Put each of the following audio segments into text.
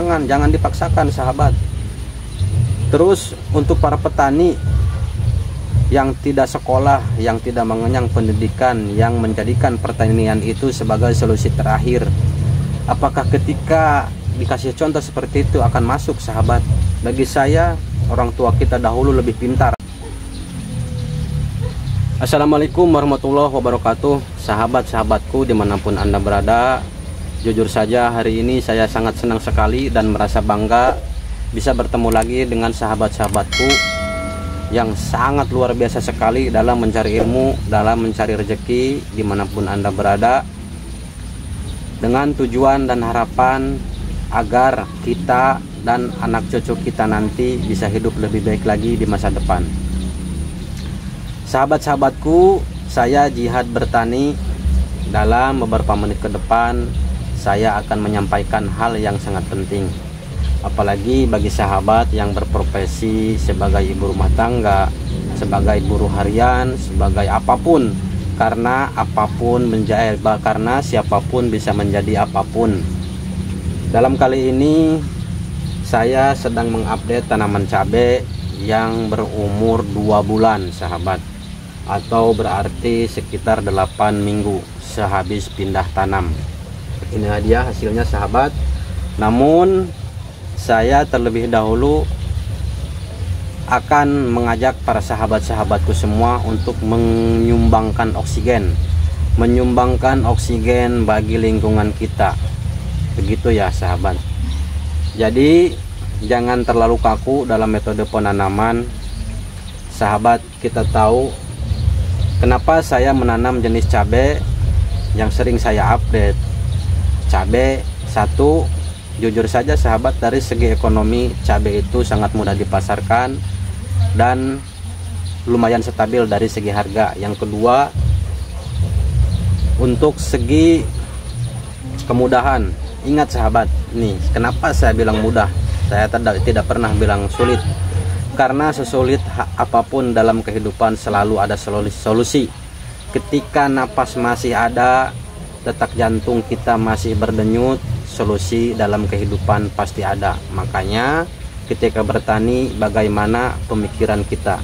jangan dipaksakan sahabat. Terus untuk para petani yang tidak sekolah, yang tidak mengenyang pendidikan, yang menjadikan pertanian itu sebagai solusi terakhir, apakah ketika dikasih contoh seperti itu akan masuk sahabat? Bagi saya, orang tua kita dahulu lebih pintar. Assalamualaikum warahmatullahi wabarakatuh. Sahabat-sahabatku dimanapun Anda berada, jujur saja hari ini saya sangat senang sekali dan merasa bangga bisa bertemu lagi dengan sahabat-sahabatku yang sangat luar biasa sekali dalam mencari ilmu, dalam mencari rezeki dimanapun Anda berada, dengan tujuan dan harapan agar kita dan anak cucu kita nanti bisa hidup lebih baik lagi di masa depan. Sahabat-sahabatku, saya Jihad Bertani. Dalam beberapa menit ke depan saya akan menyampaikan hal yang sangat penting, apalagi bagi sahabat yang berprofesi sebagai ibu rumah tangga, sebagai buruh harian, sebagai apapun. Karena apapun karena siapapun bisa menjadi apapun. Dalam kali ini saya sedang mengupdate tanaman cabai yang berumur 2 bulan sahabat, atau berarti sekitar 8 minggu sehabis pindah tanam. Ini dia hasilnya sahabat. Namun saya terlebih dahulu akan mengajak para sahabat-sahabatku semua untuk menyumbangkan oksigen bagi lingkungan kita. Begitu ya sahabat. Jadi jangan terlalu kaku dalam metode penanaman. Sahabat, kita tahu kenapa saya menanam jenis cabai yang sering saya update. Cabai satu, jujur saja sahabat, dari segi ekonomi cabai itu sangat mudah dipasarkan dan lumayan stabil dari segi harga. Yang kedua, untuk segi kemudahan, ingat sahabat, nih kenapa saya bilang mudah, saya tidak pernah bilang sulit. Karena sesulit apapun dalam kehidupan selalu ada solusi. Ketika napas masih ada, detak jantung kita masih berdenyut, solusi dalam kehidupan pasti ada. Makanya ketika bertani, bagaimana pemikiran kita?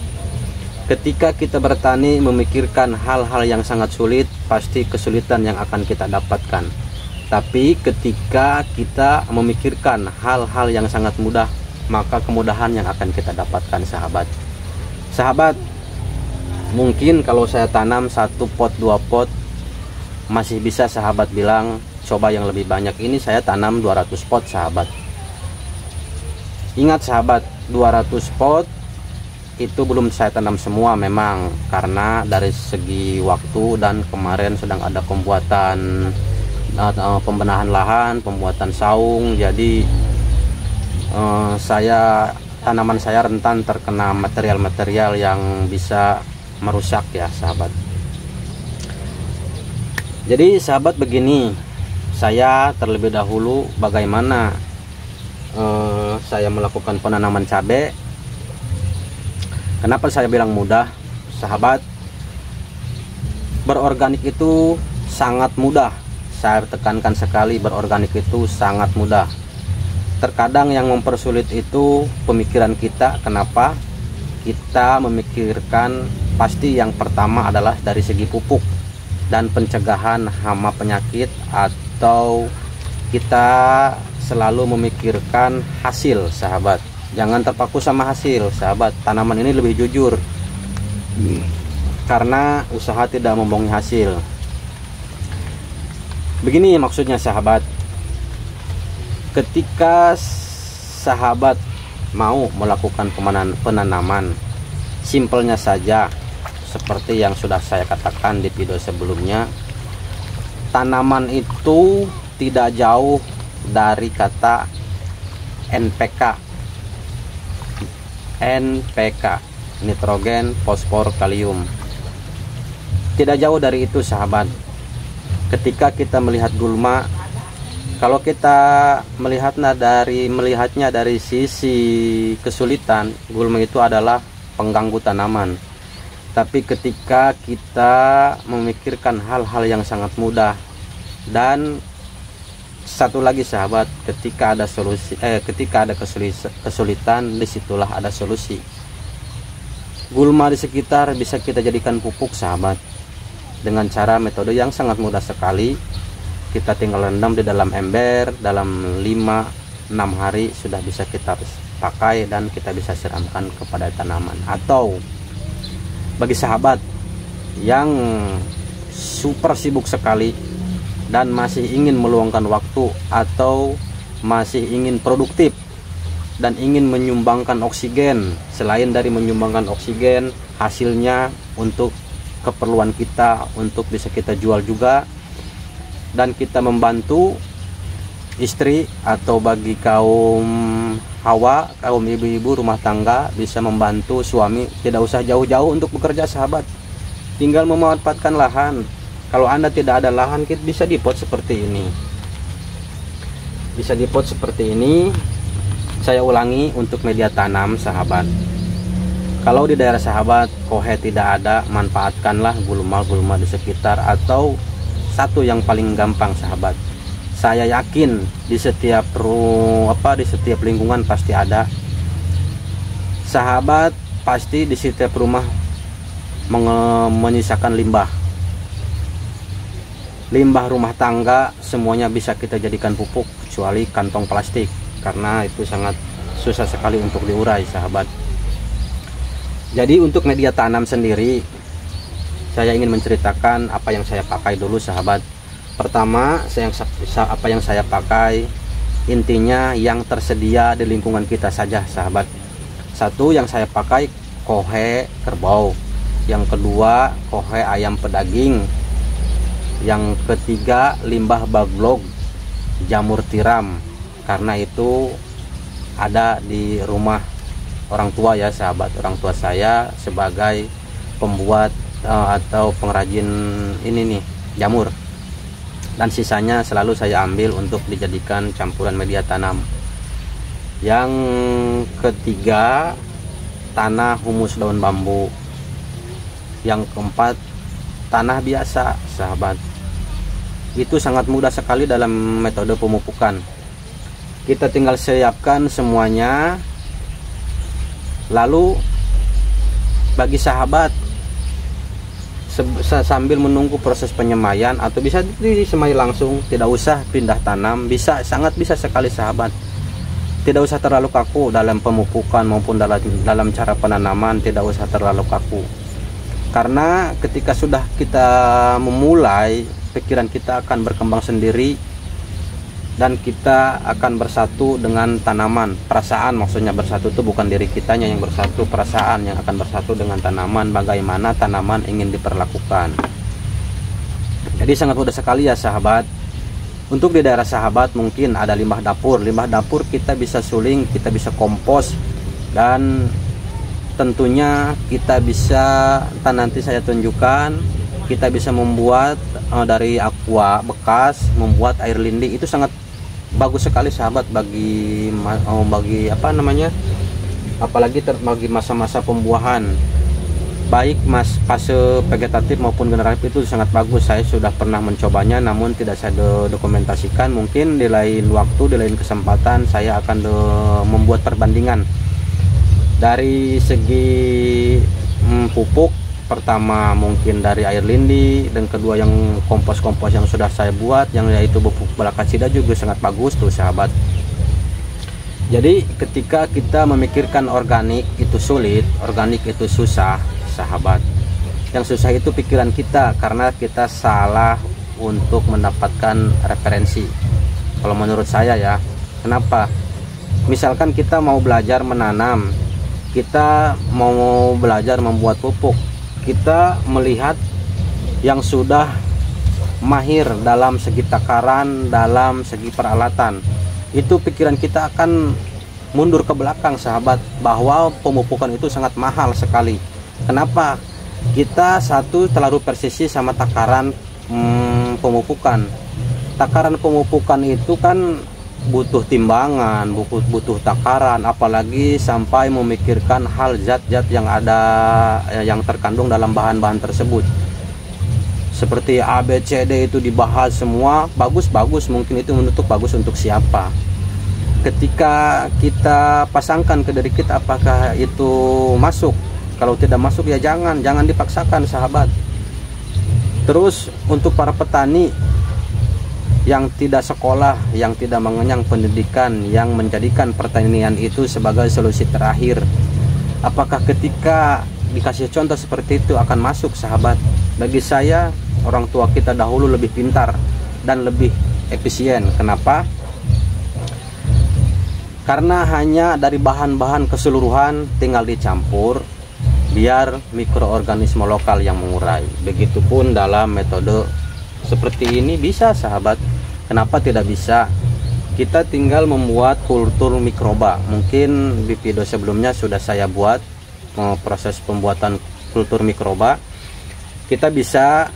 Ketika kita bertani memikirkan hal-hal yang sangat sulit, pasti kesulitan yang akan kita dapatkan. Tapi ketika kita memikirkan hal-hal yang sangat mudah, maka kemudahan yang akan kita dapatkan sahabat. Sahabat, mungkin kalau saya tanam 1 pot 2 pot masih bisa sahabat bilang coba yang lebih banyak. Ini saya tanam 200 pot sahabat. Ingat sahabat, 200 pot itu belum saya tanam semua memang, karena dari segi waktu dan kemarin sedang ada pembuatan pembenahan lahan, pembuatan saung. Jadi tanaman saya rentan terkena material-material yang bisa merusak ya sahabat. Jadi sahabat, begini, saya terlebih dahulu bagaimana saya melakukan penanaman cabai. Kenapa saya bilang mudah sahabat? Berorganik itu sangat mudah. Saya tekankan sekali, berorganik itu sangat mudah. Terkadang yang mempersulit itu pemikiran kita. Kenapa? Kita memikirkan pasti yang pertama adalah dari segi pupuk dan pencegahan hama penyakit, atau kita selalu memikirkan hasil sahabat. Jangan terpaku sama hasil sahabat. Tanaman ini lebih jujur karena usaha tidak membohongi hasil. Begini maksudnya sahabat. Ketika sahabat mau melakukan penanaman, simpelnya saja seperti yang sudah saya katakan di video sebelumnya, tanaman itu tidak jauh dari kata NPK, nitrogen, fosfor, kalium. Tidak jauh dari itu sahabat. Ketika kita melihat gulma, kalau kita melihatnya dari sisi kesulitan, gulma itu adalah pengganggu tanaman. Tapi ketika kita memikirkan hal-hal yang sangat mudah dan satu lagi sahabat, ketika ada kesulitan, disitulah ada solusi. Gulma di sekitar bisa kita jadikan pupuk sahabat, dengan cara metode yang sangat mudah sekali. Kita tinggal rendam di dalam ember, dalam 5-6 hari sudah bisa kita pakai dan kita bisa siramkan kepada tanaman. Atau bagi sahabat yang super sibuk sekali dan masih ingin meluangkan waktu atau masih ingin produktif dan ingin menyumbangkan oksigen, selain dari menyumbangkan oksigen, hasilnya untuk keperluan kita, untuk bisa kita jual juga, dan kita membantu istri, atau bagi kaum hawa, kaum ibu-ibu rumah tangga, bisa membantu suami, tidak usah jauh-jauh untuk bekerja sahabat, tinggal memanfaatkan lahan. Kalau Anda tidak ada lahan, bisa dipot seperti ini, bisa dipot seperti ini. Saya ulangi, untuk media tanam sahabat, kalau di daerah sahabat kohe tidak ada, manfaatkanlah gulma-gulma di sekitar, atau satu yang paling gampang sahabat, saya yakin di setiap lingkungan pasti ada sahabat, pasti di setiap rumah menyisakan limbah rumah tangga, semuanya bisa kita jadikan pupuk kecuali kantong plastik, karena itu sangat susah sekali untuk diurai sahabat. Jadi untuk media tanam sendiri, saya ingin menceritakan apa yang saya pakai dulu sahabat. Pertama, apa yang saya pakai, intinya yang tersedia di lingkungan kita saja sahabat. Satu, yang saya pakai kohe kerbau. Yang kedua, kohe ayam pedaging. Yang ketiga, limbah baglog, jamur tiram, karena itu ada di rumah orang tua ya sahabat. Orang tua saya sebagai pembuat atau pengrajin ini nih, jamur, dan sisanya selalu saya ambil untuk dijadikan campuran media tanam. Yang ketiga, tanah humus daun bambu. Yang keempat, tanah biasa sahabat. Itu sangat mudah sekali dalam metode pemupukan. Kita tinggal siapkan semuanya, lalu bagi sahabat sambil menunggu proses penyemaian, atau bisa disemai langsung, tidak usah pindah tanam, sangat bisa sekali sahabat. Tidak usah terlalu kaku dalam pemupukan maupun dalam cara penanaman, tidak usah terlalu kaku, karena ketika sudah kita memulai, pikiran kita akan berkembang sendiri dan kita akan bersatu dengan tanaman. Perasaan, maksudnya bersatu itu bukan diri kitanya yang bersatu, perasaan yang akan bersatu dengan tanaman, bagaimana tanaman ingin diperlakukan. Jadi sangat mudah sekali ya sahabat. Untuk di daerah sahabat mungkin ada limbah dapur kita bisa suling, kita bisa kompos, dan tentunya kita bisa, nanti saya tunjukkan, kita bisa membuat dari aqua bekas, membuat air lindi. Itu sangat bagus sekali sahabat bagi apalagi bagi masa-masa pembuahan, baik fase vegetatif maupun generatif, itu sangat bagus. Saya sudah pernah mencobanya, namun tidak saya dokumentasikan. Mungkin di lain waktu, di lain kesempatan saya akan membuat perbandingan dari segi pupuk. Pertama mungkin dari air lindi, dan kedua yang kompos-kompos yang sudah saya buat, yang yaitu pupuk belakacida juga sangat bagus tuh sahabat. Jadi ketika kita memikirkan organik itu sulit, organik itu susah sahabat. Yang susah itu pikiran kita, karena kita salah untuk mendapatkan referensi. Kalau menurut saya ya, kenapa? Misalkan kita mau belajar menanam, kita mau belajar membuat pupuk, kita melihat yang sudah mahir dalam segi takaran, dalam segi peralatan, itu pikiran kita akan mundur ke belakang sahabat, bahwa pemupukan itu sangat mahal sekali. Kenapa? Kita satu terlalu presisi sama takaran pemupukan. Takaran pemupukan itu kan butuh timbangan, butuh takaran, apalagi sampai memikirkan hal zat-zat yang ada, yang terkandung dalam bahan-bahan tersebut. seperti A, B, C, D itu dibahas semua, bagus-bagus, mungkin itu menutup bagus untuk siapa. Ketika kita pasangkan ke diri kita, apakah itu masuk? Kalau tidak masuk ya jangan dipaksakan sahabat. Terus untuk para petani yang tidak sekolah, yang tidak mengenyang pendidikan, yang menjadikan pertanian itu sebagai solusi terakhir, apakah ketika dikasih contoh seperti itu akan masuk sahabat? Bagi saya, orang tua kita dahulu lebih pintar dan lebih efisien. Kenapa? Karena hanya dari bahan-bahan keseluruhan tinggal dicampur biar mikroorganisme lokal yang mengurai. Begitupun dalam metode seperti ini bisa sahabat. Kenapa tidak bisa? Kita tinggal membuat kultur mikroba. Mungkin di video sebelumnya sudah saya buat proses pembuatan kultur mikroba. Kita bisa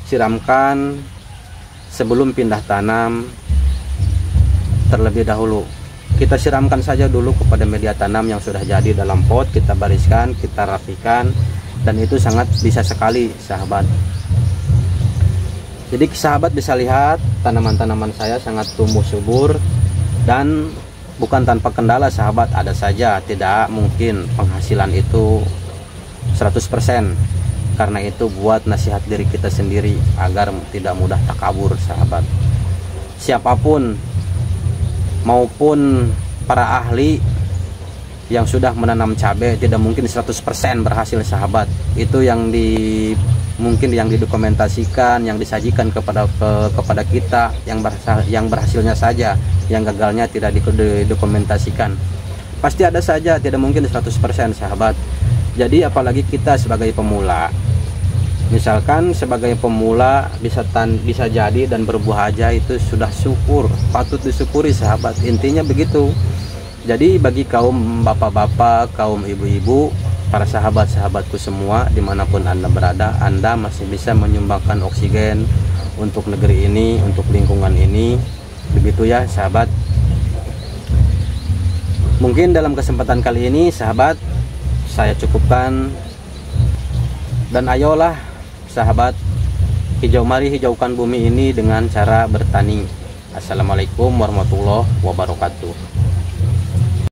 siramkan sebelum pindah tanam terlebih dahulu. Kita siramkan saja dulu kepada media tanam yang sudah jadi dalam pot, kita bariskan, kita rapikan, dan itu sangat bisa sekali sahabat. Jadi sahabat bisa lihat tanaman-tanaman saya sangat tumbuh subur dan bukan tanpa kendala sahabat. Ada saja tidak mungkin penghasilan itu 100%. Karena itu buat nasihat diri kita sendiri agar tidak mudah takabur sahabat. Siapapun maupun para ahli yang sudah menanam cabai tidak mungkin 100% berhasil sahabat. Itu yang mungkin yang didokumentasikan, yang disajikan kepada kita, yang berhasilnya saja, yang gagalnya tidak didokumentasikan. Pasti ada saja, tidak mungkin 100% sahabat. Jadi apalagi kita sebagai pemula, misalkan sebagai pemula bisa jadi dan berbuah aja, itu sudah syukur, patut disyukuri sahabat. Intinya begitu. Jadi bagi kaum bapak-bapak, kaum ibu-ibu, para sahabat-sahabatku semua dimanapun Anda berada, Anda masih bisa menyumbangkan oksigen untuk negeri ini, untuk lingkungan ini. Begitu ya sahabat. Mungkin dalam kesempatan kali ini sahabat saya cukupkan, dan ayolah sahabat, mari hijaukan bumi ini dengan cara bertani. Assalamualaikum warahmatullahi wabarakatuh.